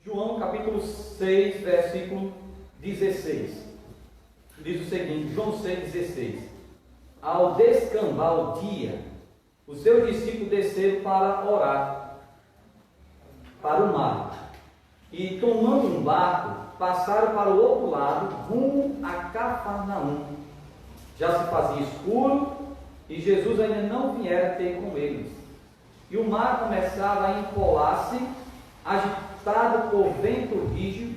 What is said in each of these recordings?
João capítulo 6, versículo 16. Diz o seguinte, João 6,16. Ao descambar o dia, os seus discípulos desceram para orar para o mar. E tomando um barco, passaram para o outro lado, rumo a Cafarnaum. Já se fazia escuro e Jesus ainda não viera ter com eles. E o mar começava a empolar-se, agitado por vento rijo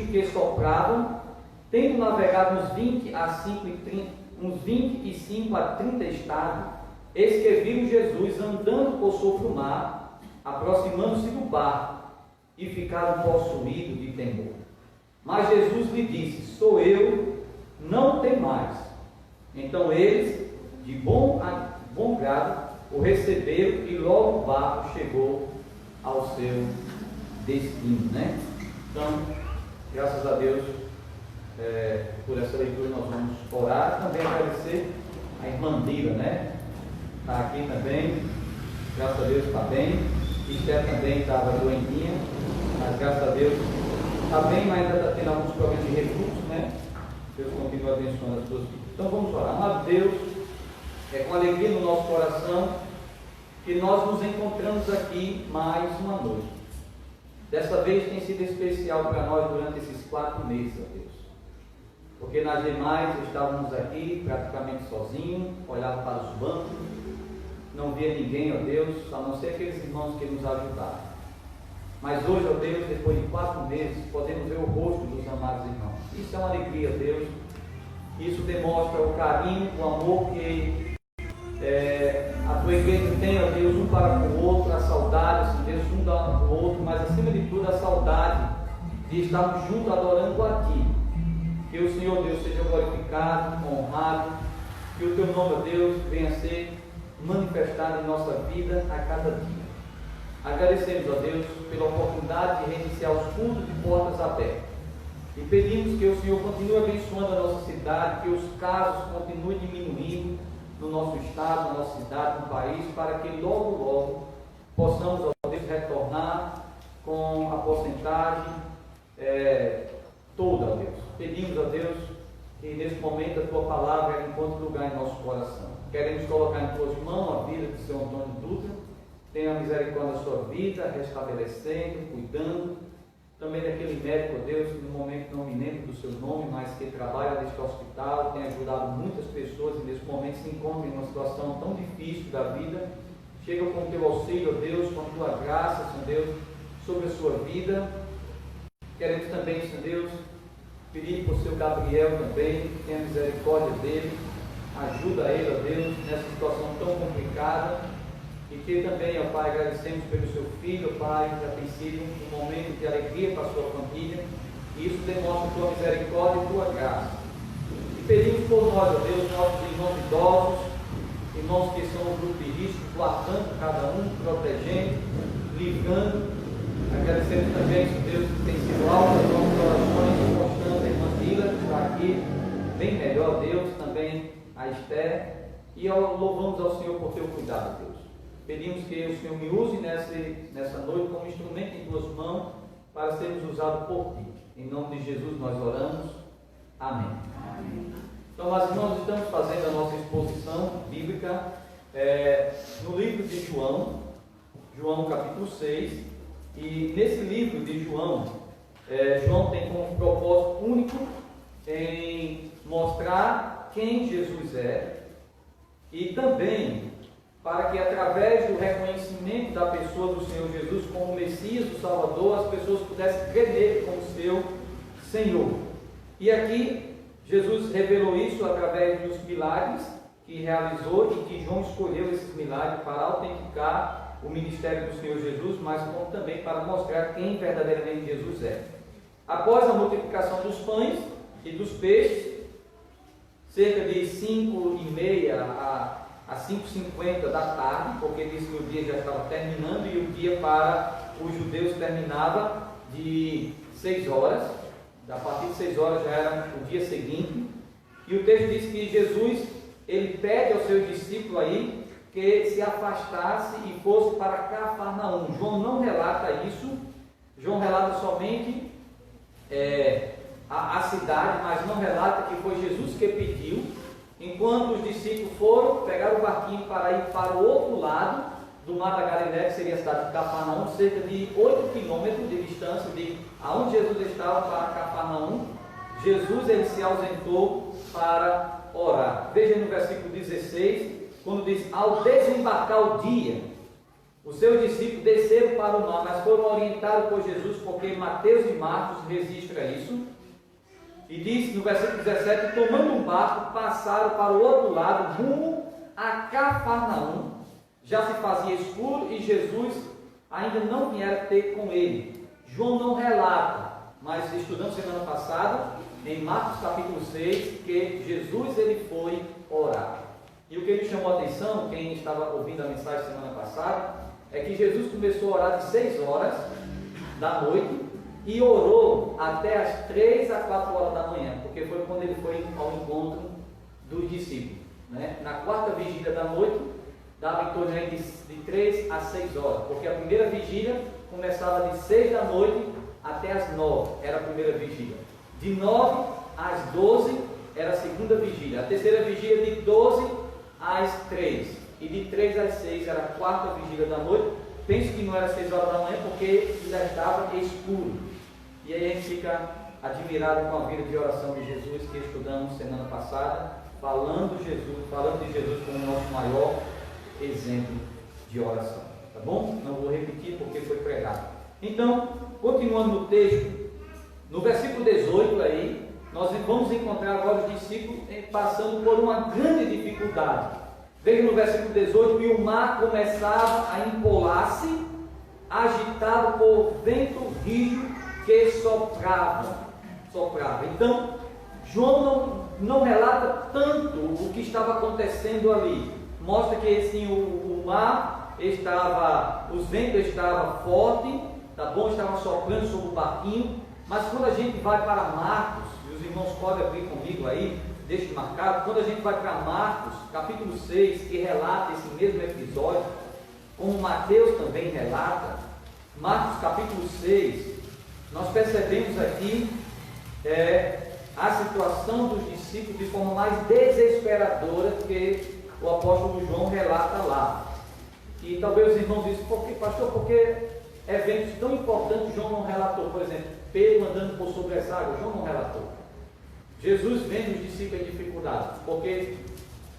que soprava, tendo navegado uns 25 a 30 estados, eis que viram Jesus andando por sobre o mar, aproximando-se do barco, e ficaram possuídos de temor. Mas Jesus lhe disse: sou eu, não temais. Então eles, de bom grado, o receberam, e logo o barco chegou ao seu destino, né? Então, graças a Deus por essa leitura nós vamos orar. Também agradecer a irmã Dira, né? Está aqui também, graças a Deus está bem. Esther também estava doentinha, mas graças a Deus está bem, mas ainda está tendo alguns problemas de refluxo, né? Deus continua abençoando as suas vidas. Então vamos orar. Amado Deus, é com alegria no nosso coração que nós nos encontramos aqui mais uma noite. Dessa vez tem sido especial para nós durante esses 4 meses, ó Deus. Porque nas demais estávamos aqui praticamente sozinhos, olhava para os bancos, não via ninguém, ó Deus, a não ser aqueles irmãos que nos ajudaram. Mas hoje, ó Deus, depois de 4 meses, podemos ver o rosto dos amados irmãos. Isso é uma alegria, Deus. Isso demonstra o carinho, o amor que a tua igreja tem, ó Deus, um para com o outro, a saudade, Deus, um para o outro, mas acima de tudo a saudade de estarmos juntos adorando a Ti. Que o Senhor Deus seja glorificado, honrado, que o Teu nome, ó Deus, venha a ser manifestado em nossa vida a cada dia. Agradecemos, ó Deus, pela oportunidade de reiniciar os cultos de portas abertas. E pedimos que o Senhor continue abençoando a nossa cidade, que os casos continuem diminuindo no nosso estado, na nossa cidade, no país, para que logo possamos, ó Deus, retornar com a porcentagem toda, ó Deus. Pedimos, ó Deus, que nesse momento a Tua palavra encontre lugar em nosso coração. Queremos colocar em Tuas mãos a vida de Sr. Antônio Dutra. Tenha misericórdia da sua vida, restabelecendo, cuidando. Também daquele médico, ó Deus, que no momento não me lembro do seu nome, mas que trabalha neste hospital, tem ajudado muitas pessoas e nesse momento se encontra em uma situação tão difícil da vida. Chega com o Teu auxílio, ó Deus, com a Tua graça, Senhor Deus, sobre a sua vida. Queremos também, Senhor Deus, pedir por seu Gabriel também, que tenha misericórdia dele, ajuda ele, ó Deus, nessa situação tão complicada. E que também, ó Pai, agradecemos pelo seu filho, ó Pai, que já tem sido um momento de alegria para a sua família, e isso demonstra a Tua misericórdia e Tua graça. E pedimos por nós, ó Deus, nossos irmãos idosos, irmãos que são um grupo de risco, guardando cada um, protegendo, livrando. Agradecemos também, Senhor Deus, que tem sido alto as nossas orações, mostrando a irmã Dila, que está aqui, bem melhor, Deus, também a Esther, e louvamos ao Senhor por Teu cuidado, Deus. Pedimos que o Senhor me use nessa noite como instrumento em Tuas mãos para sermos usados por Ti. Em nome de Jesus nós oramos. Amém. Amém. Então, meus irmãos, estamos fazendo a nossa exposição bíblica no livro de João, João capítulo 6. E nesse livro de João, João tem como propósito único em mostrar quem Jesus é e também para que através do reconhecimento da pessoa do Senhor Jesus como Messias, o Salvador, as pessoas pudessem crer nele como seu Senhor. E aqui Jesus revelou isso através dos milagres que realizou e que João escolheu esses milagres para autenticar o ministério do Senhor Jesus, mas como também para mostrar quem verdadeiramente Jesus é. Após a multiplicação dos pães e dos peixes, cerca de 5:30 às 5:50 da tarde, porque disse que o dia já estava terminando e o dia para os judeus terminava de 6 horas, a partir de 6 horas já era o dia seguinte, e o texto diz que Jesus, ele pede aos seus discípulos aí que se afastasse e fosse para Cafarnaum. João não relata isso, João relata somente a cidade, mas não relata que foi Jesus que pediu, enquanto os discípulos foram pegar o barquinho para ir para o outro lado do mar da Galileia, que seria a cidade de Cafarnaum, cerca de 8 quilômetros de distância de aonde Jesus estava para Cafarnaum. Jesus ele se ausentou para orar. Veja no versículo 16, quando diz: ao desembarcar o dia, os seus discípulos desceram para o mar, mas foram orientados por Jesus, porque Mateus e Marcos registram isso. E diz no versículo 17: tomando um barco, passaram para o outro lado, rumo a Cafarnaum. Já se fazia escuro e Jesus ainda não viera ter com ele. João não relata, mas estudamos semana passada, em Marcos capítulo 6, que Jesus ele foi orar. E o que me chamou a atenção, quem estava ouvindo a mensagem semana passada, é que Jesus começou a orar de 6 horas da noite e orou até as 3 a 4 horas da manhã, porque foi quando ele foi ao encontro dos discípulos. Na quarta vigília da noite, dava em torno de 3 a 6 horas, porque a primeira vigília começava de 6 da noite até as 9, era a primeira vigília. De 9 às 12 era a segunda vigília. A terceira vigília de 12 às 3. E de 3 às 6 era a quarta vigília da noite. Penso que não era 6 horas da manhã, porque já estava escuro. E aí a gente fica admirado com a vida de oração de Jesus que estudamos semana passada, falando de Jesus como o nosso maior exemplo de oração. Tá bom? Não vou repetir porque foi pregado. Então, continuando no texto, no versículo 18 aí, nós vamos encontrar agora os discípulos passando por uma grande dificuldade. Veja no versículo 18: e o mar começava a empolar-se, agitado por vento rijo que soprava. Então, João não relata tanto o que estava acontecendo ali. Mostra que assim, o mar estava, os ventos estavam fortes, tá bom? Estavam soprando sobre o barquinho. Mas quando a gente vai para Marcos, e os irmãos podem abrir comigo aí, deixe marcado, quando a gente vai para Marcos, capítulo 6, que relata esse mesmo episódio, como Mateus também relata, Marcos capítulo 6, nós percebemos aqui a situação dos discípulos de forma mais desesperadora que o apóstolo João relata lá. E talvez os irmãos dizem: por que, pastor, por que eventos tão importantes João não relatou? Por exemplo, Pedro andando por sobre as águas, João não relatou. Jesus vendo os discípulos em dificuldade, porque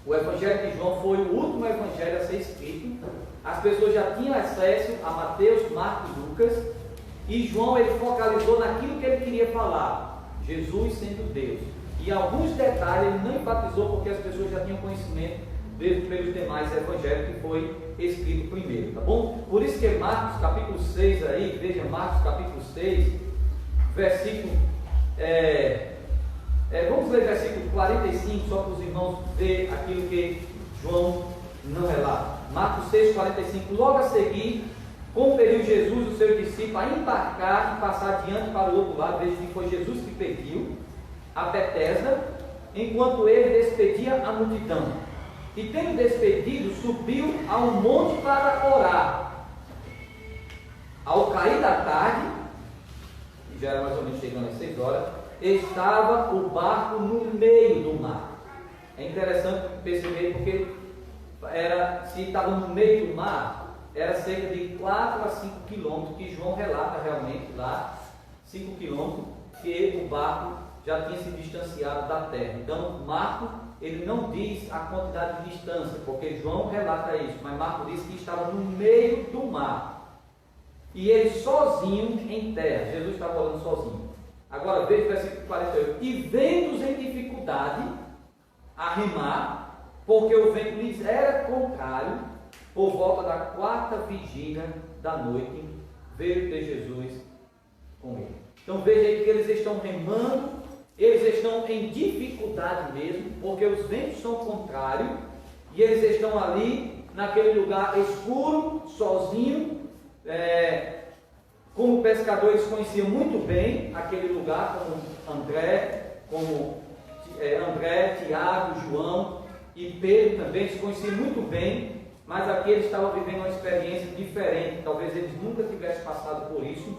o evangelho de João foi o último evangelho a ser escrito. As pessoas já tinham acesso a Mateus, Marcos e Lucas, e João ele focalizou naquilo que ele queria falar, Jesus sendo Deus. E alguns detalhes ele não enfatizou, porque as pessoas já tinham conhecimento pelos demais evangelhos que foi escrito primeiro, tá bom? Por isso que Marcos capítulo 6 aí, veja Marcos capítulo 6, versículo, vamos ler versículo 45, só para os irmãos verem aquilo que João não relata. Marcos 6, 45, logo a seguir, compeliu Jesus os seus discípulos a embarcar e passar adiante para o outro lado, veja que foi Jesus que pediu, a Betesda, enquanto ele despedia a multidão. E tendo despedido, subiu a um monte para orar. Ao cair da tarde, já era mais ou menos chegando às 6 horas, estava o barco no meio do mar. É interessante perceber, porque se estava no meio do mar, era cerca de 4 a 5 quilômetros, que João relata realmente lá, 5 quilômetros, que o barco já tinha se distanciado da terra. Então, Marcos, ele não diz a quantidade de distância, porque João relata isso, mas Marcos diz que estava no meio do mar. E ele sozinho em terra, Jesus estava orando sozinho. Agora veja o versículo 48. E vendo-os em dificuldade a remar, porque o vento lhes era contrário, por volta da quarta vigília da noite, veio ter Jesus com ele. Então veja aí que eles estão remando, eles estão em dificuldade mesmo, porque os ventos são contrários, e eles estão ali, naquele lugar escuro, sozinho. Como pescador, eles conheciam muito bem aquele lugar, como André, Tiago, João e Pedro também, eles conheciam muito bem, mas aqui eles estavam vivendo uma experiência diferente. Talvez eles nunca tivessem passado por isso,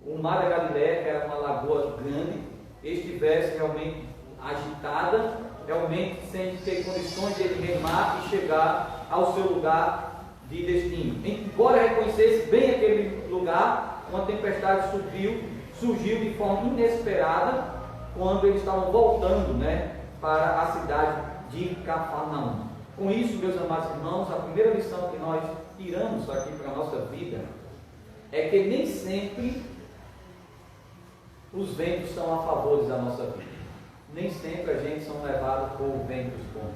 o mar da Galileia, que era uma lagoa grande, estivesse realmente agitada, realmente sem ter condições de ele remar e chegar ao seu lugar de destino. Embora reconhecesse bem aquele lugar, uma tempestade surgiu de forma inesperada quando eles estavam voltando, para a cidade de Cafarnaum. Com isso, meus amados irmãos, a primeira lição que nós tiramos aqui para a nossa vida é que nem sempre os ventos são a favor da nossa vida. Nem sempre a gente são levados por ventos bons,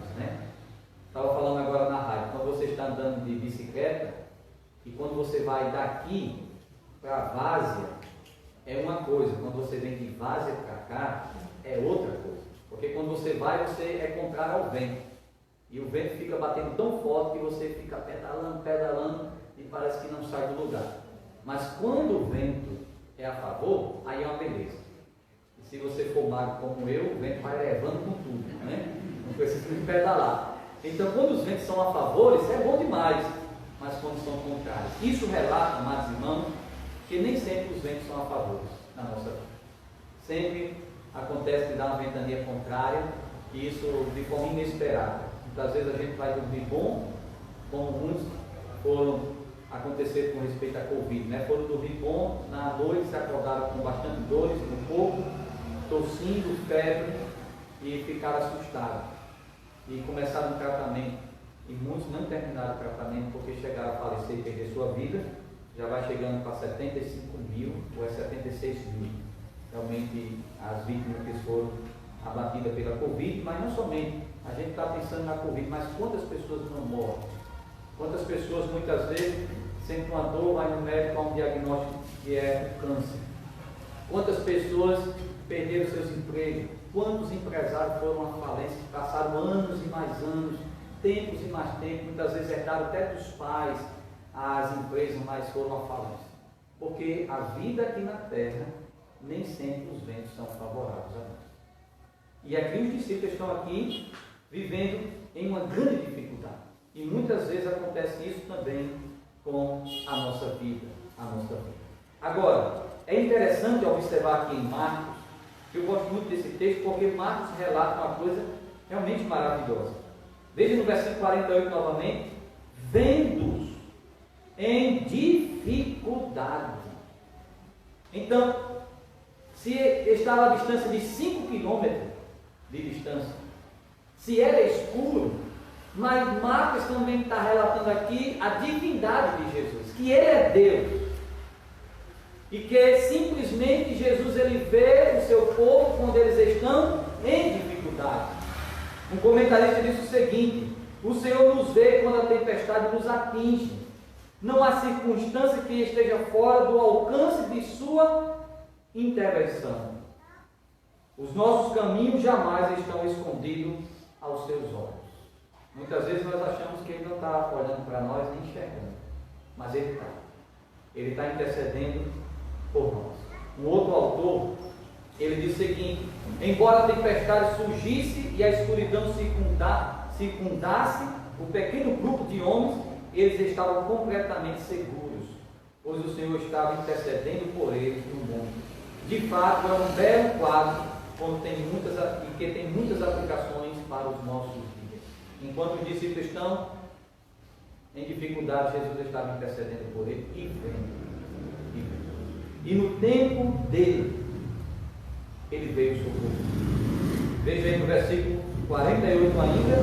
Estava falando agora na rádio, quando você está andando de bicicleta e quando você vai daqui para Várzea, é uma coisa, quando você vem de Várzea para cá, é outra coisa. Porque quando você vai, você é contrário ao vento. E o vento fica batendo tão forte que você fica pedalando e parece que não sai do lugar. Mas quando o vento é a favor, aí é uma beleza. E se você for magro como eu, o vento vai levando com tudo, Não precisa nem pedalar. Então, quando os ventos são a favor, isso é bom demais. Mas quando são contrários, isso relata, amados irmãos, que nem sempre os ventos são a favor na nossa vida. Sempre acontece que dá uma ventania contrária, e isso de forma inesperada. Muitas vezes a gente vai dormir bom, como muitos foram acontecer com respeito à Covid, Foram dormir bom, na noite se acordaram com bastante dores no corpo, tossindo, febre, e ficaram assustados. E começaram o tratamento. E muitos não terminaram o tratamento porque chegaram a falecer e perder sua vida. Já vai chegando para 75 mil ou 76 mil. Realmente as vítimas que foram abatidas pela Covid, mas não somente. A gente está pensando na Covid, mas quantas pessoas não morrem? Quantas pessoas muitas vezes sentem uma dor, vai no médico a um diagnóstico que é o câncer? Quantas pessoas perderam seus empregos? Quantos empresários foram à falência, passaram anos e mais anos, tempos e mais tempos, muitas vezes herdaram até dos pais as empresas, mas foram à falência. Porque a vida aqui na terra, nem sempre os ventos são favoráveis a nós. E aqui os discípulos estão aqui vivendo em uma grande dificuldade. E muitas vezes acontece isso também com a nossa vida. Agora, é interessante observar aqui em Marcos, que eu gosto muito desse texto, porque Marcos relata uma coisa realmente maravilhosa. Veja no versículo 48 novamente, vendo-os em dificuldade. Então, se estava a distância de 5 quilômetros de distância, se era escuro, mas Marcos também está relatando aqui a divindade de Jesus, que Ele é Deus, e que simplesmente Jesus ele vê o seu povo quando eles estão em dificuldade. Um comentarista disse o seguinte: o Senhor nos vê quando a tempestade nos atinge. Não há circunstância que esteja fora do alcance de sua intervenção. Os nossos caminhos jamais estão escondidos aos seus olhos. Muitas vezes nós achamos que Ele não está olhando para nós nem enxergando, mas Ele está. Ele está intercedendo por nós. Um outro autor, ele diz o seguinte: embora a tempestade surgisse e a escuridão circundasse o pequeno grupo de homens, eles estavam completamente seguros, pois o Senhor estava intercedendo por eles no mundo. De fato, é um belo quadro que tem muitas aplicações para os nossos dias. Enquanto os discípulos estão em dificuldade, Jesus estava intercedendo por eles e vendo. E no tempo dele, ele veio socorrer. Veja aí no versículo 48 ainda: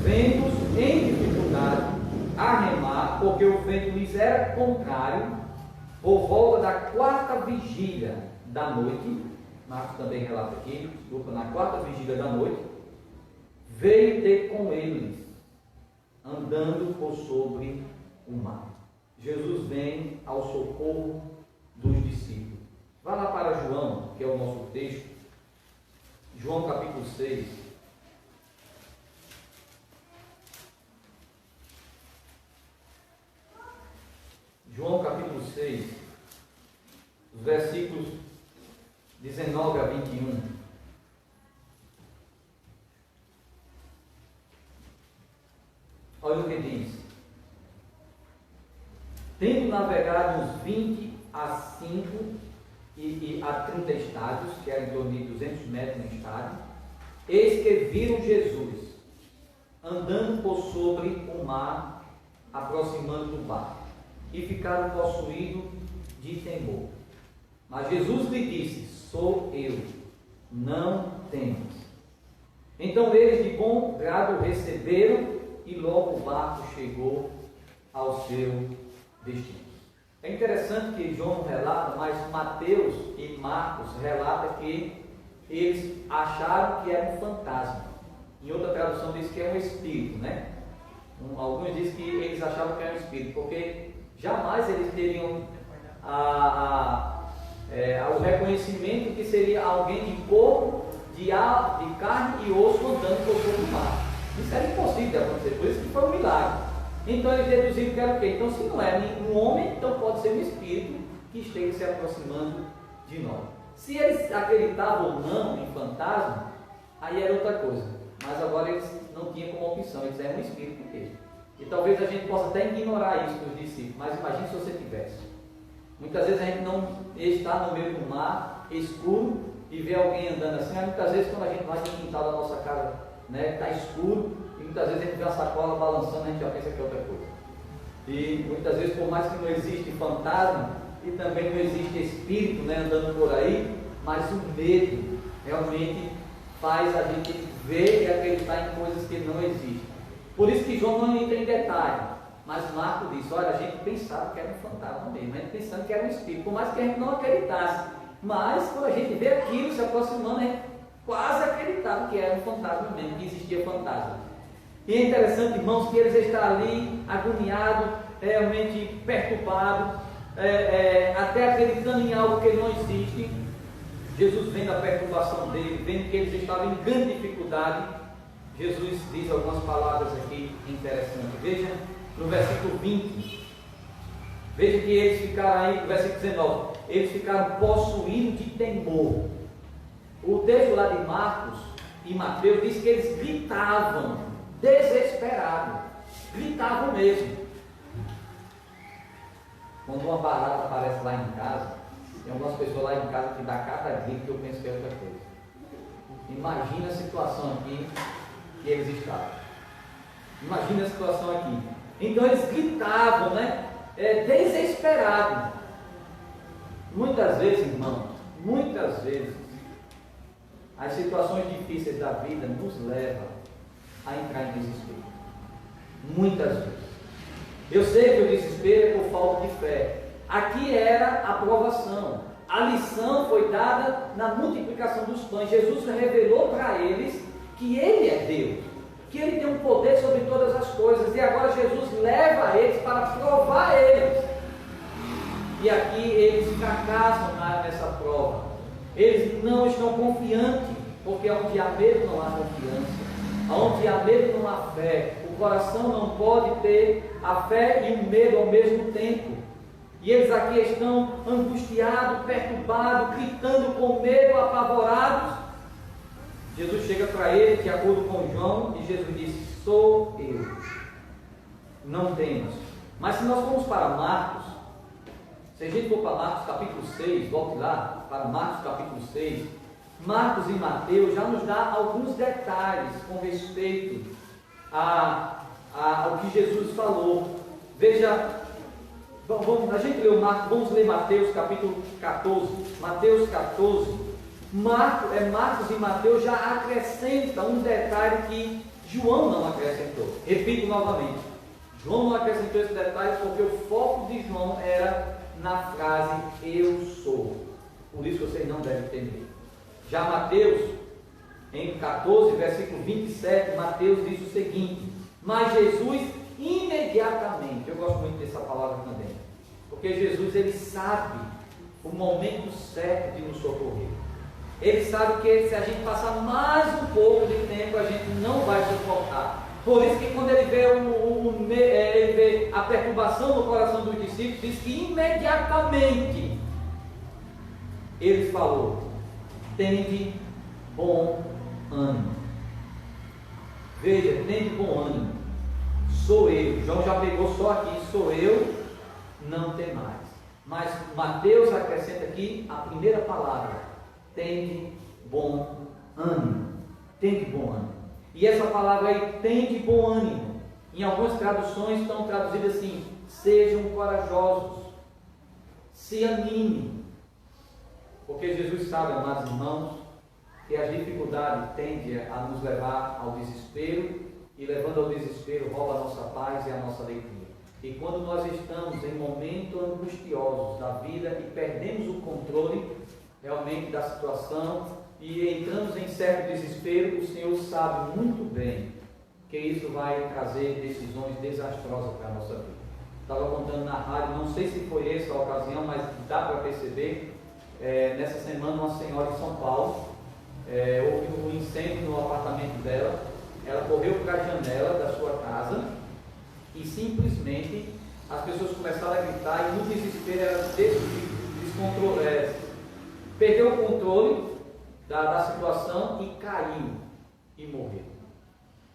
vendo-os em dificuldade a remar, porque o vento lhes era contrário, por volta da 4ª vigília da noite, Marcos também relata aqui, na 4ª vigília da noite, veio ter com eles, andando por sobre o mar. Jesus vem ao socorro dos discípulos. Vá lá para João, que é o nosso texto, João capítulo 6. João capítulo 6, os versículos 19 a 21. Olha o que diz: tendo navegado uns 20 a 5 e a 30 estádios, que era em torno de 200 metros no estádio, eis que viram Jesus andando por sobre o mar, aproximando do barco, e ficaram possuídos de temor. Mas Jesus lhe disse: sou eu, não temas. Então eles de bom grado o receberam, e logo o barco chegou ao seu destino. É interessante que João não relata, mas Mateus e Marcos relatam que eles acharam que era um fantasma. Em outra tradução diz que é um espírito, né? Alguns dizem que eles achavam que era um espírito, porque jamais eles teriam o reconhecimento que seria alguém de corpo, de carne e osso andando por sobre o mar. Isso era impossível de acontecer, por isso que foi um milagre. Então eles deduziram que era o quê? Então, se não é um homem, então pode ser um espírito que esteja se aproximando de nós. Se eles acreditavam ou não em fantasma, aí era outra coisa. Mas agora eles não tinham como opção, eles eram um espírito mesmo. E talvez a gente possa até ignorar isso dos discípulos, mas imagine se você tivesse. Muitas vezes a gente não está no meio do mar, escuro, e vê alguém andando assim, mas muitas vezes quando a gente vai no quintal da nossa casa, né, está escuro, e muitas vezes a gente vê uma sacola balançando, a gente já pensa que é outra coisa. E muitas vezes, por mais que não existe fantasma, e também não existe espírito, né, andando por aí, mas o medo realmente faz a gente ver e acreditar em coisas que não existem. Por isso que João não entra em detalhe, mas Marcos diz: olha, a gente pensava que era um fantasma mesmo, a gente pensando que era um espírito, por mais que a gente não acreditasse, mas quando a gente vê aquilo se aproximando, a gente quase acreditava que era um fantasma mesmo, que existia fantasma. E é interessante, irmãos, que eles estão ali agoniados, realmente perturbados, até acreditando em algo que não existe. Jesus, vendo a perturbação dele, vendo que eles estavam em grande dificuldade, Jesus diz algumas palavras aqui interessantes. Veja no versículo 20. Veja que eles ficaram aí, no versículo 19, eles ficaram possuídos de temor. O texto lá de Marcos e Mateus diz que eles gritavam, desesperados, gritavam mesmo. Quando uma barata aparece lá em casa, tem algumas pessoas lá em casa que dá cada grito que eu penso que é outra coisa. Imagina a situação aqui que eles estavam. Imagina a situação aqui. Então eles gritavam, né? Desesperados. Muitas vezes, irmãos, muitas vezes, as situações difíceis da vida nos levam a entrar em desespero. Muitas vezes. Eu sei que o desespero é por falta de fé. Aqui era a provação. A lição foi dada na multiplicação dos pães. Jesus revelou para eles que Ele é Deus, que Ele tem um poder sobre todas as coisas. E agora Jesus leva eles para provar eles. E aqui eles fracassam nessa prova. Eles não estão confiantes, porque onde há medo não há confiança. Onde há medo não há fé. O coração não pode ter a fé e o medo ao mesmo tempo. E eles aqui estão angustiados, perturbados, gritando com medo, apavorados. Jesus chega para eles, de acordo com João, e Jesus disse: sou eu, não temas. Mas se nós formos para Marcos, se a gente for para Marcos capítulo 6, volte lá, para Marcos capítulo 6, Marcos e Mateus já nos dá alguns detalhes com respeito ao que Jesus falou. Veja, a gente leu Marcos, vamos ler Mateus capítulo 14. Mateus 14, Marcos e Mateus já acrescentam um detalhe que João não acrescentou. Repito novamente, João não acrescentou esse detalhe porque o foco de João era na frase eu sou. Por isso vocês não devem temer. Já Mateus, em 14, versículo 27, Mateus diz o seguinte: mas Jesus imediatamente, eu gosto muito dessa palavra também, porque Jesus, ele sabe o momento certo de nos socorrer. Ele sabe que se a gente passar mais um pouco de tempo, a gente não vai suportar. Por isso que quando ele vê a perturbação no coração dos discípulos, diz que imediatamente ele falou: tende bom ânimo. Veja, tende bom ânimo. Sou eu. João já pegou só aqui, sou eu, não tem mais. Mas Mateus acrescenta aqui a primeira palavra: tende bom ânimo. Tende bom ânimo. E essa palavra aí, tende bom ânimo, em algumas traduções estão traduzidas assim: sejam corajosos, se anime. Porque Jesus sabe, amados irmãos, que as dificuldades tendem a nos levar ao desespero, e levando ao desespero rouba a nossa paz e a nossa alegria. E quando nós estamos em momentos angustiosos da vida e perdemos o controle realmente da situação e entramos em certo desespero, o Senhor sabe muito bem que isso vai trazer decisões desastrosas para a nossa vida. Estava contando na rádio, não sei se foi essa a ocasião, mas dá para perceber, nessa semana uma senhora em São Paulo, houve um incêndio no apartamento dela, ela correu para a janela da sua casa e simplesmente as pessoas começaram a gritar e no desespero ela perdeu o controle da situação e caiu e morreu.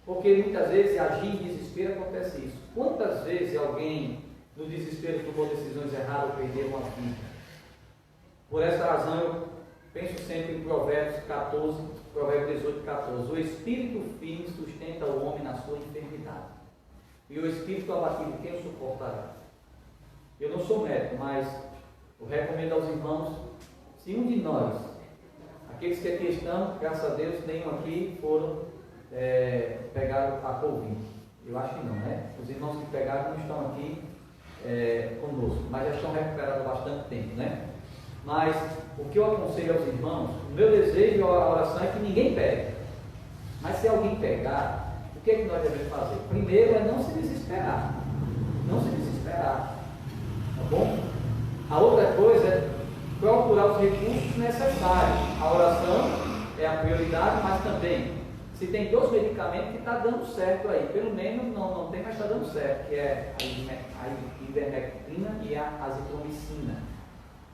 Porque muitas vezes agir em desespero acontece isso. Quantas vezes alguém no desespero tomou decisões erradas ou perdeu uma vida? Por essa razão eu penso sempre em Provérbios 18, 14. O espírito firme sustenta o homem na sua enfermidade, e o espírito abatido, quem o suportará? Eu não sou médico, mas eu recomendo aos irmãos, se um de nós, aqueles que aqui estão, graças a Deus, nenhum aqui foram pegar a Covid. Eu acho que não, né? Os irmãos que pegaram não estão aqui conosco, mas já estão recuperados há bastante tempo, né? Mas o que eu aconselho aos irmãos, o meu desejo e a oração é que ninguém pegue. Mas se alguém pegar, o que é que nós devemos fazer? Primeiro é não se desesperar. Não se desesperar. Tá bom? A outra coisa é procurar os recursos necessários. A oração é a prioridade, mas também, se tem 2 medicamentos que está dando certo aí, pelo menos não tem, mas está dando certo, que é a ivermectina e a azitromicina.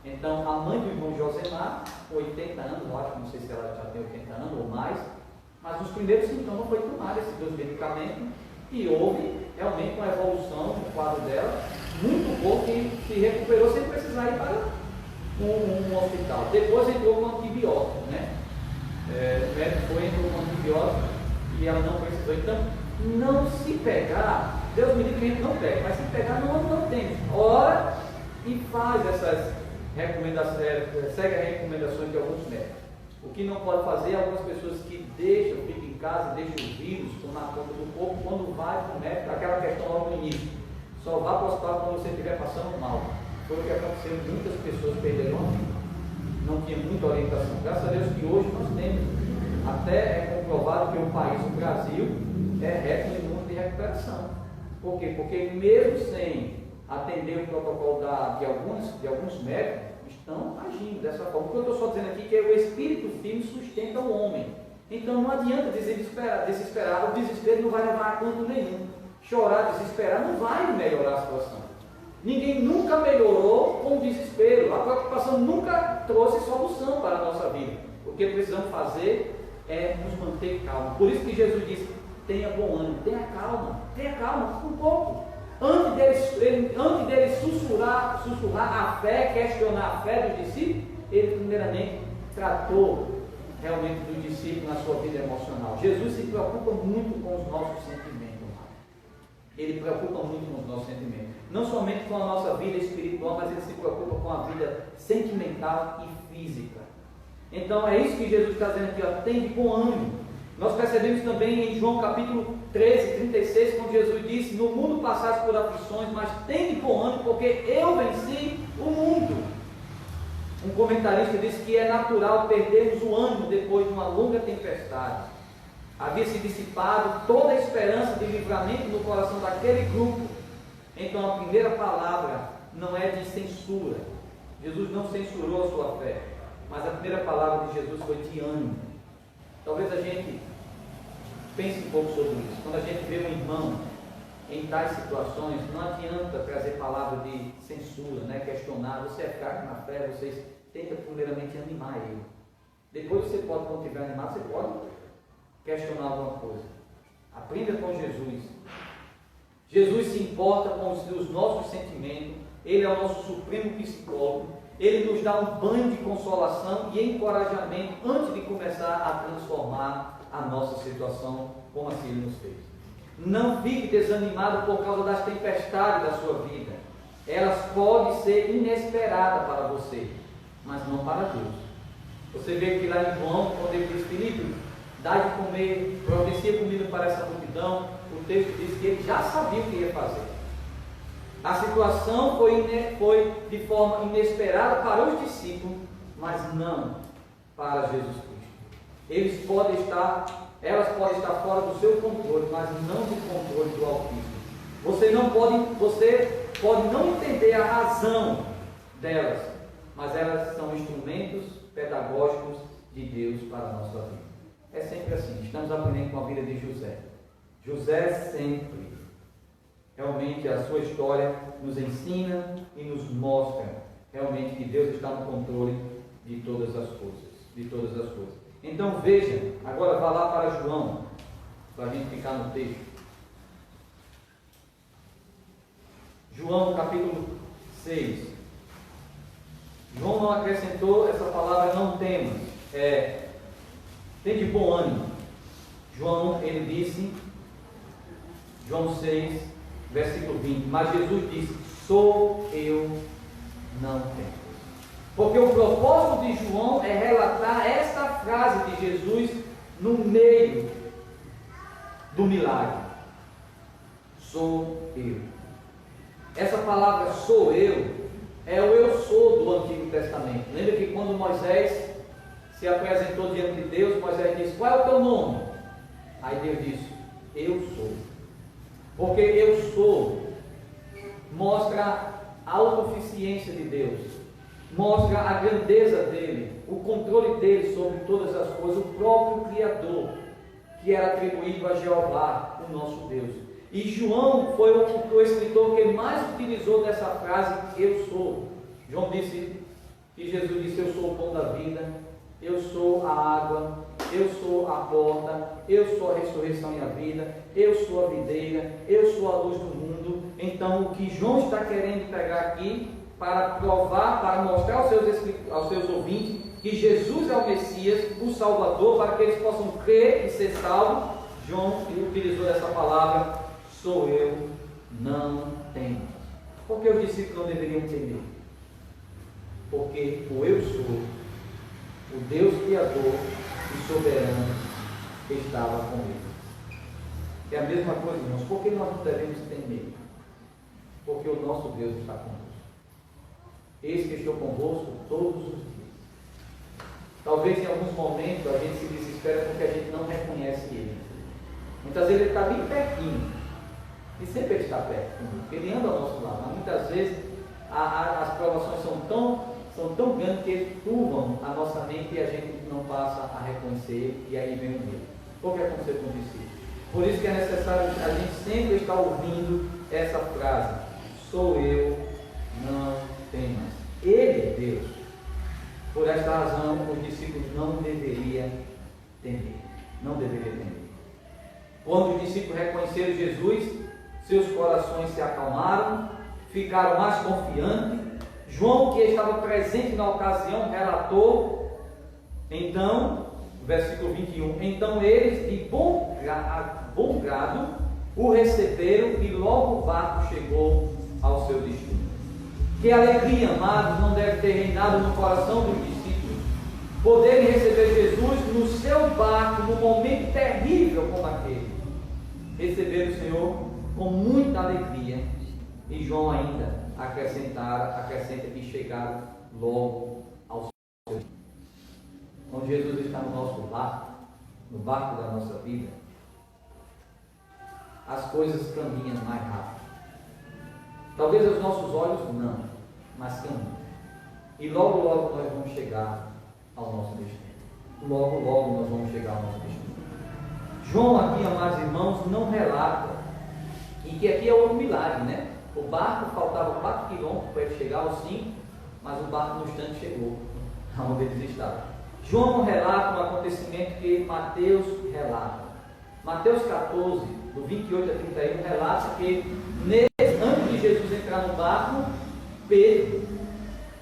Então, a mãe do irmão Josemar, com 80 anos, eu acho, não sei se ela já tem 80 anos ou mais, mas os primeiros sintomas foi tomar esses 2 medicamentos e houve realmente uma evolução no quadro dela, muito bom, que se recuperou sem precisar ir para um hospital. Depois entrou com antibiótico, né? O médico entrou com antibiótico e ela não precisou. Então, não se pegar, Deus me livre que a gente não pega, mas se pegar não tem. Ora e faz essas recomendações, segue as recomendações de alguns médicos. O que não pode fazer é algumas pessoas que ficam em casa, deixam o vírus tomar conta do corpo, quando vai para o médico, aquela questão logo no início, só vá para o hospital quando você estiver passando mal. Foi o que aconteceu, muitas pessoas perderam a vida, não tinha muita orientação. Graças a Deus que hoje nós temos, até é comprovado que o país, o Brasil, é recorde no mundo de recuperação. Por quê? Porque mesmo sem atender o protocolo de alguns médicos, estão agindo dessa forma. O que eu estou só dizendo aqui é que o espírito firme sustenta o homem. Então não adianta desesperar, o desespero não vai levar a canto nenhum. Chorar, desesperar, não vai melhorar a situação. Ninguém nunca melhorou com o desespero. A preocupação nunca trouxe solução para a nossa vida. O que precisamos fazer é nos manter calmos. Por isso que Jesus disse: tenha bom ânimo, tenha calma um pouco. Antes dele sussurrar a fé, questionar a fé dos discípulos, ele primeiramente tratou realmente do discípulo na sua vida emocional. Jesus se preocupa muito com os nossos sentimentos. Ele preocupa muito com os nossos sentimentos. Não somente com a nossa vida espiritual, mas ele se preocupa com a vida sentimental e física. Então é isso que Jesus está dizendo aqui, ó, tem de bom ânimo. Nós percebemos também em João capítulo 13, 36, quando Jesus disse: no mundo passais por aflições, mas tem de bom ânimo, porque eu venci o mundo. Um comentarista disse que é natural perdermos o ânimo depois de uma longa tempestade. Havia se dissipado toda a esperança de livramento no coração daquele grupo. Então a primeira palavra não é de censura. Jesus não censurou a sua fé, mas a primeira palavra de Jesus foi de ânimo. Talvez a gente pense um pouco sobre isso. Quando a gente vê um irmão em tais situações, não adianta trazer palavra de censura, né? Questionar. Você é fraco na fé, vocês tentam primeiramente animar ele. Depois você pode, quando estiver animado, você pode questionar alguma coisa. Aprenda com Jesus. Jesus se importa com os nossos sentimentos, Ele é o nosso supremo psicólogo, Ele nos dá um banho de consolação e encorajamento antes de começar a transformar a nossa situação, como assim Ele nos fez. Não fique desanimado por causa das tempestades da sua vida. Elas podem ser inesperadas para você, mas não para Deus. Você vê que lá em João, quando ele diz: Filipe, dá de comer, providencia comida para essa multidão, o texto diz que ele já sabia o que ia fazer. A situação foi de forma inesperada para os discípulos, mas não para Jesus Cristo. Elas podem estar fora do seu controle, mas não do controle do Altíssimo. Você pode não entender a razão delas, mas elas são instrumentos pedagógicos de Deus para a nossa vida. É sempre assim. Estamos aprendendo com a vida de José. José sempre, realmente a sua história nos ensina e nos mostra realmente que Deus está no controle de todas as coisas. Então veja, agora vá lá para João, para a gente ficar no texto. João capítulo 6. João não acrescentou essa palavra não temas. Tem de bom ânimo. João, ele disse, João 6, versículo 20, mas Jesus disse: sou eu, não temas. Porque o propósito de João é relatar esta frase de Jesus no meio do milagre. Sou eu. Essa palavra sou eu é o eu sou do Antigo Testamento. Lembra que quando Moisés se apresentou diante de Deus, Moisés disse: qual é o teu nome? Aí Deus disse: eu sou. Porque eu sou mostra a autossuficiência de Deus, mostra a grandeza dele, o controle dele sobre todas as coisas, o próprio Criador, que era atribuído a Jeová, o nosso Deus. E João foi o escritor que mais utilizou dessa frase, eu sou. João disse que Jesus disse: eu sou o pão da vida, eu sou a água, eu sou a porta, eu sou a ressurreição e a vida, eu sou a videira, eu sou a luz do mundo. Então o que João está querendo pegar aqui, para provar, para mostrar aos seus ouvintes que Jesus é o Messias, o Salvador, para que eles possam crer e ser salvos, João utilizou essa palavra: sou eu, não temas. Por que os discípulos não deveriam temer? Porque o eu sou, o Deus Criador e soberano, estava com eles. É a mesma coisa, irmãos. Por que nós não devemos temer? Porque o nosso Deus está conosco. Eis que estou convosco todos os dias. Talvez em alguns momentos a gente se desespera porque a gente não reconhece Ele. Muitas vezes Ele está bem pertinho. E sempre Ele está perto, porque Ele anda ao nosso lado. Mas muitas vezes as provações são tão grandes que eles turvam a nossa mente e a gente não passa a reconhecer, e aí vem o medo. O que aconteceu com o discípulo? Por isso que é necessário a gente sempre estar ouvindo essa frase: sou eu, não temas. Ele é Deus. Por esta razão, os discípulos não deveriam temer. Não deveriam temer. Quando os discípulos reconheceram Jesus, seus corações se acalmaram, ficaram mais confiantes. João, que estava presente na ocasião, relatou, então, versículo 21, então eles de bom grado o receberam e logo o barco chegou ao seu destino. Que alegria, amados, não deve ter reinado no coração dos discípulos, poderem receber Jesus no seu barco, num momento terrível como aquele. Receber o Senhor com muita alegria. E João ainda acrescenta que chegaram logo ao seu destino. Quando Jesus está no nosso barco, no barco da nossa vida, as coisas caminham mais rápido. Talvez aos nossos olhos não, mas caminham. E logo nós vamos chegar ao nosso destino. Logo nós vamos chegar ao nosso destino. João aqui, amados irmãos, não relata, e que aqui é outro milagre, né? O barco faltava 4 quilômetros para ele chegar aos 5, mas o barco no instante chegou aonde eles estavam. João não relata um acontecimento que Mateus relata. Mateus 14, do 28 a 31, relata que antes de Jesus entrar no barco, Pedro,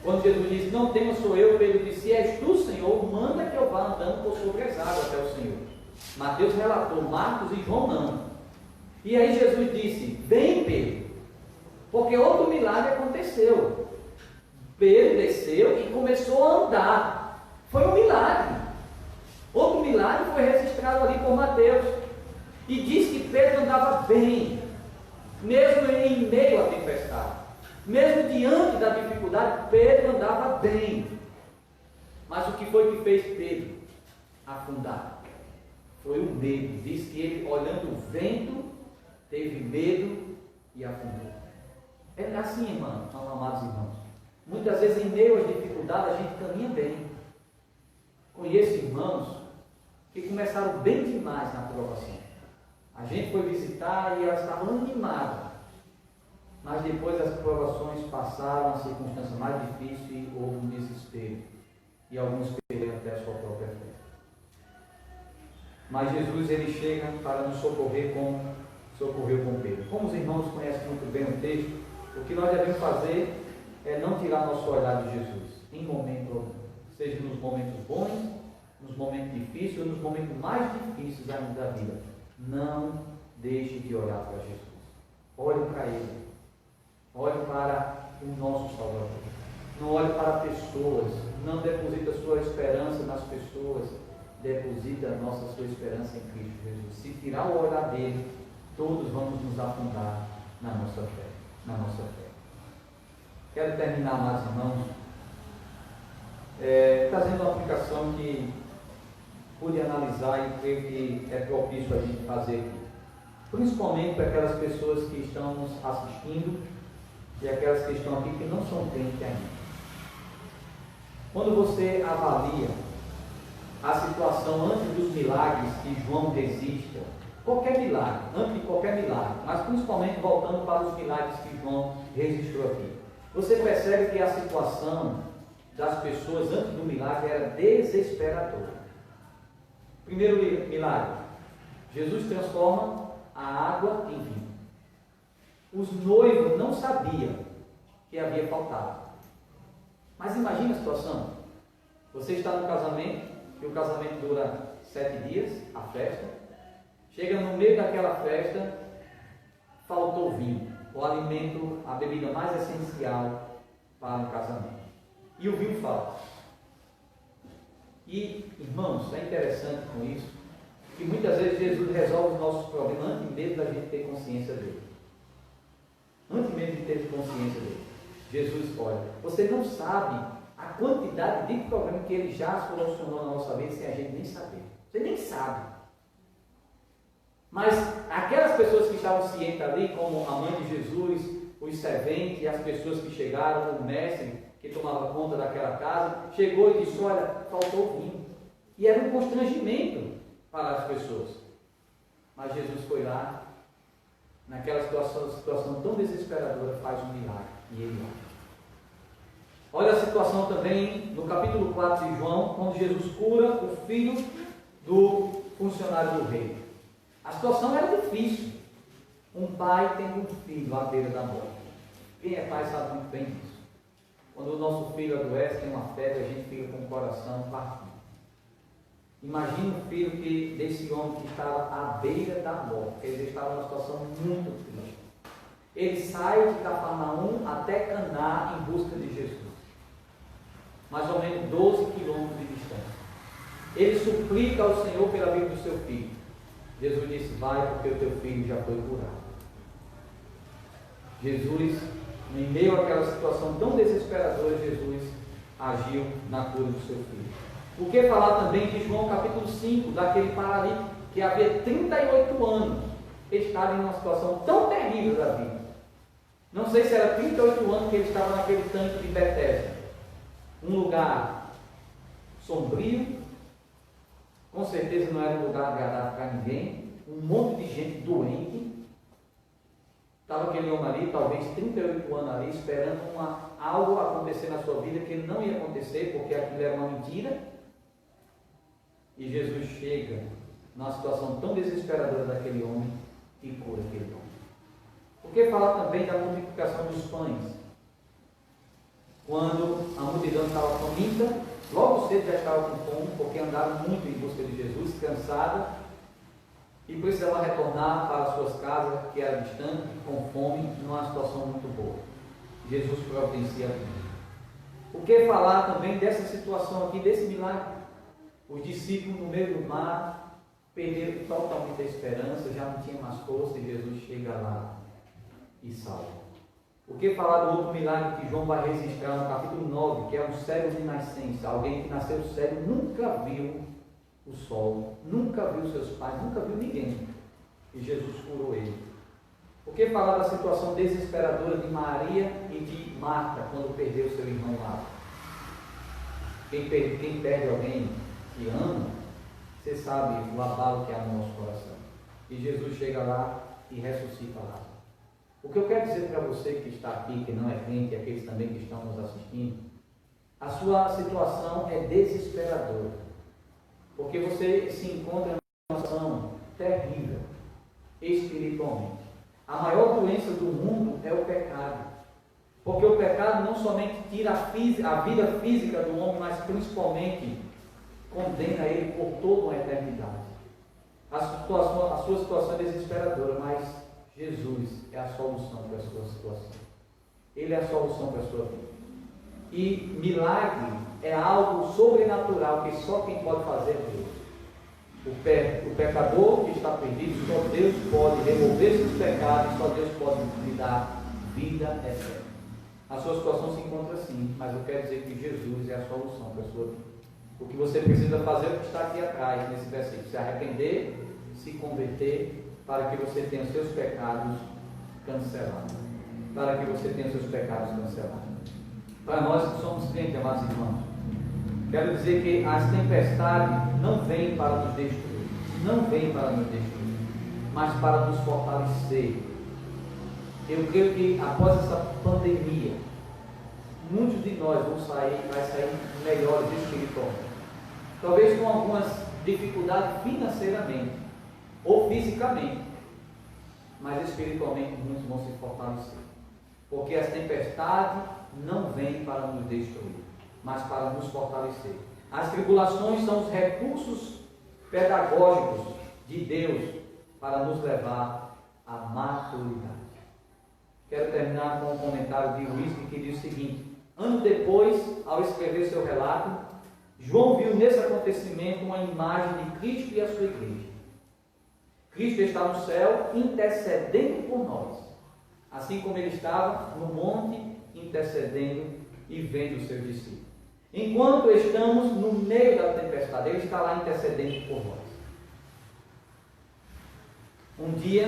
quando Jesus disse, não temas, sou eu, Pedro disse, se és tu, Senhor, manda que eu vá andando por sobre as águas até o Senhor. Mateus relatou, Marcos e João não. E aí Jesus disse, vem Pedro, porque outro milagre aconteceu. Pedro desceu e começou a andar. Foi um milagre. Outro milagre foi registrado ali por Mateus. E diz que Pedro andava bem, mesmo em meio à tempestade. Mesmo diante da dificuldade, Pedro andava bem. Mas o que foi que fez Pedro afundar? Foi o medo. Diz que ele, olhando o vento, teve medo e afundou. É assim, irmãos, amados irmãos. Muitas vezes, em meio às dificuldades, a gente caminha bem. Conheço irmãos que começaram bem demais na provação. A gente foi visitar e elas estavam animadas. Mas depois as provações passaram, a circunstância mais difícil e houve um desespero. E alguns perderam até a sua própria fé. Mas Jesus, ele chega para nos socorrer como socorreu com Pedro. Como os irmãos conhecem muito bem o texto, o que nós devemos fazer é não tirar nosso olhar de Jesus, em momento algum. Seja nos momentos bons, nos momentos difíceis ou nos momentos mais difíceis ainda da vida. Não deixe de olhar para Jesus. Olhe para Ele. Olhe para o nosso Salvador. Não olhe para pessoas. Não deposite a sua esperança nas pessoas. Deposite a sua esperança em Cristo Jesus. Se tirar o olhar dele, todos vamos nos afundar na nossa fé. Na nossa fé. Quero terminar, amados irmãos, trazendo uma aplicação que pude analisar e creio que é propício a gente fazer aqui. Principalmente para aquelas pessoas que estão nos assistindo e aquelas que estão aqui que não são crentes ainda. Quando você avalia a situação antes dos milagres que João registra, qualquer milagre, antes de qualquer milagre, mas principalmente voltando para os milagres que João registrou aqui, você percebe que a situação das pessoas antes do milagre era desesperadora. Primeiro milagre, Jesus transforma a água em vinho. Os noivos não sabiam que havia faltado. Mas imagine a situação. Você está no casamento, e o casamento dura 7 dias, a festa. Chega no meio daquela festa, faltou vinho, o alimento, a bebida mais essencial para o casamento. E o vinho falta. E, irmãos, é interessante com isso, que muitas vezes Jesus resolve os nossos problemas antes mesmo da gente ter consciência dele. Antes mesmo de ter consciência dele. Jesus, olha, você não sabe a quantidade de problemas que ele já solucionou na nossa vida sem a gente nem saber. Você nem sabe. Mas aquelas pessoas que estavam cientes ali, como a mãe de Jesus, os serventes, as pessoas que chegaram, o mestre que tomava conta daquela casa, chegou e disse, olha, faltou vinho. E era um constrangimento para as pessoas. Mas Jesus foi lá, naquela situação tão desesperadora, faz um milagre. E ele olha a situação também no capítulo 4 de João, quando Jesus cura o filho do funcionário do rei. A situação era difícil. Um pai tem um filho à beira da morte. Quem é pai sabe muito bem disso. Quando o nosso filho adoece, tem uma febre, a gente fica com o coração partido. Imagine um filho desse homem que estava à beira da morte. Ele estava numa situação muito triste. Ele sai de Cafarnaum até Caná em busca de Jesus. Mais ou menos 12 quilômetros de distância. Ele suplica ao Senhor pela vida do seu filho. Jesus disse, vai porque o teu filho já foi curado. Jesus, em meio àquela situação tão desesperadora, Jesus agiu na cura do seu filho. Por que falar também de João capítulo 5, daquele paralítico que havia 38 anos, estava em uma situação tão terrível da vida. Não sei se era 38 anos que ele estava naquele tanque de Betesda. Um lugar sombrio, com certeza não era um lugar agradável para ninguém, um monte de gente doente. Estava aquele homem ali, talvez 38 anos ali, esperando algo acontecer na sua vida que não ia acontecer, porque aquilo era uma mentira. E Jesus chega numa situação tão desesperadora daquele homem e cura aquele homem. Por que falar também da multiplicação dos pães? Quando a multidão estava faminta, logo cedo já estava com fome, porque andaram muito em busca de Jesus, cansada, e precisava retornar para suas casas, que eram distantes, com fome, numa situação muito boa. Jesus providencia a vida. O que falar também dessa situação aqui, desse milagre? Os discípulos no meio do mar perderam totalmente a esperança, já não tinham mais força, e Jesus chega lá e salva. O que falar do outro milagre que João vai registrar no capítulo 9, que é um cego de nascença, alguém que nasceu cego, nunca viu o sol, nunca viu seus pais, nunca viu ninguém, e Jesus curou ele. O que falar da situação desesperadora de Maria e de Marta quando perdeu seu irmão lá? Quem perde alguém que ama, você sabe o abalo que há no nosso coração. E Jesus chega lá e ressuscita lá. O que eu quero dizer para você que está aqui, que não é crente, e aqueles também que estão nos assistindo, a sua situação é desesperadora, porque você se encontra numa situação terrível, espiritualmente. A maior doença do mundo é o pecado, porque o pecado não somente tira a vida física do homem, mas principalmente condena ele por toda uma eternidade. A sua situação é desesperadora, mas Jesus é a solução para a sua situação. Ele é a solução para a sua vida. E milagre é algo sobrenatural que só quem pode fazer é Deus. O pecador que está perdido, só Deus pode remover seus pecados, só Deus pode lhe dar vida eterna. A sua situação se encontra assim, mas eu quero dizer que Jesus é a solução para a sua vida. O que você precisa fazer é o que está aqui atrás, nesse versículo: se arrepender, se converter, para que você tenha os seus pecados cancelados. Para que você tenha os seus pecados cancelados. Para nós que somos crentes, amados irmãos, quero dizer que as tempestades não vêm para nos destruir, não vêm para nos destruir, mas para nos fortalecer. Eu creio que após essa pandemia, muitos de nós vai sair melhores espiritualmente. Talvez com algumas dificuldades financeiramente ou fisicamente, mas espiritualmente muitos vão se fortalecer, porque as tempestades não vêm para nos destruir, mas para nos fortalecer. As tribulações são os recursos pedagógicos de Deus para nos levar à maturidade. Quero terminar com um comentário de Whisky que diz o seguinte: anos depois, ao escrever seu relato, João viu nesse acontecimento uma imagem de Cristo e a sua igreja. Cristo está no céu intercedendo por nós, assim como ele estava no monte intercedendo e vendo os seus discípulos. Enquanto estamos no meio da tempestade, ele está lá intercedendo por nós. Um dia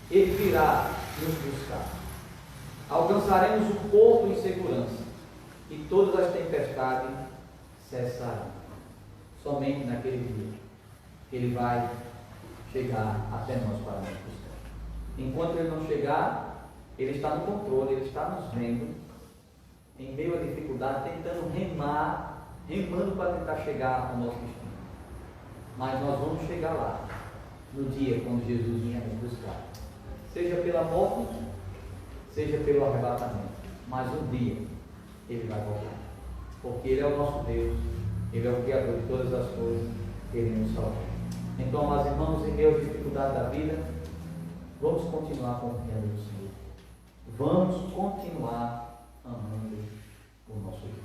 ele virá nos buscar. Alcançaremos o porto em segurança e todas as tempestades cessarão. Somente naquele dia ele vai chegar até nós para nos buscar. Enquanto ele não chegar, ele está no controle, ele está nos vendo, em meio à dificuldade, tentando remando para tentar chegar ao nosso destino. Mas nós vamos chegar lá, no dia quando Jesus vinha nos buscar. Seja pela morte, seja pelo arrebatamento. Mas um dia ele vai voltar. Porque ele é o nosso Deus, ele é o Criador de todas as coisas, ele nos salva. Então, meus irmãos, em meio à dificuldade da vida, vamos continuar confiando no Senhor. Vamos continuar amando o nosso Deus.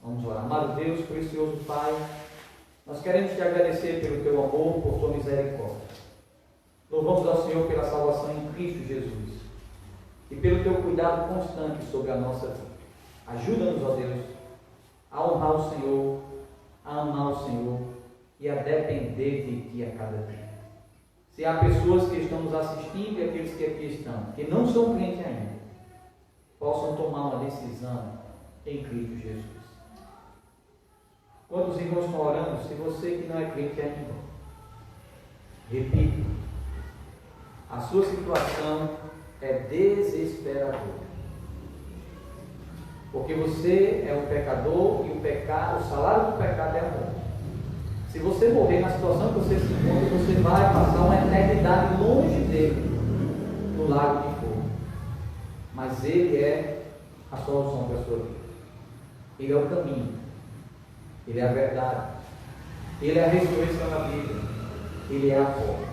Vamos orar. Amado Deus, precioso Pai, nós queremos te agradecer pelo teu amor, por tua misericórdia. Louvamos ao Senhor pela salvação em Cristo Jesus e pelo teu cuidado constante sobre a nossa vida. Ajuda-nos, ó Deus, a honrar o Senhor, a amar o Senhor e a depender de Ti a cada dia. Se há pessoas que estão nos assistindo e aqueles que aqui estão, que não são crentes ainda, possam tomar uma decisão em Cristo Jesus. Quando os irmãos estão orando, se você que não é crente ainda, repita, a sua situação é desesperadora. Porque você é um pecador e o salário do pecado é a morte. Se você morrer na situação que você se encontra, você vai passar uma eternidade longe dele, no lago de fogo. Mas ele é a solução para a sua vida. Ele é o caminho. Ele é a verdade. Ele é a ressurreição da vida. Ele é a porta.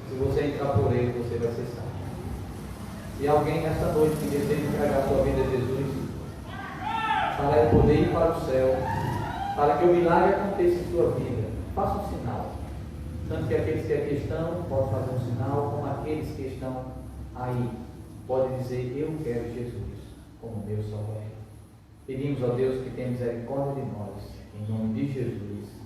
Se você entrar por ele, você vai ser salvo. E alguém nesta noite que deseja entregar a sua vida a Jesus, para ele poder ir para o céu, para que o milagre aconteça em sua vida, faça um sinal. Tanto que aqueles que aqui estão podem fazer um sinal, como aqueles que estão aí podem dizer: eu quero Jesus como meu Salvador. Pedimos a Deus que tenha misericórdia de nós, em nome de Jesus.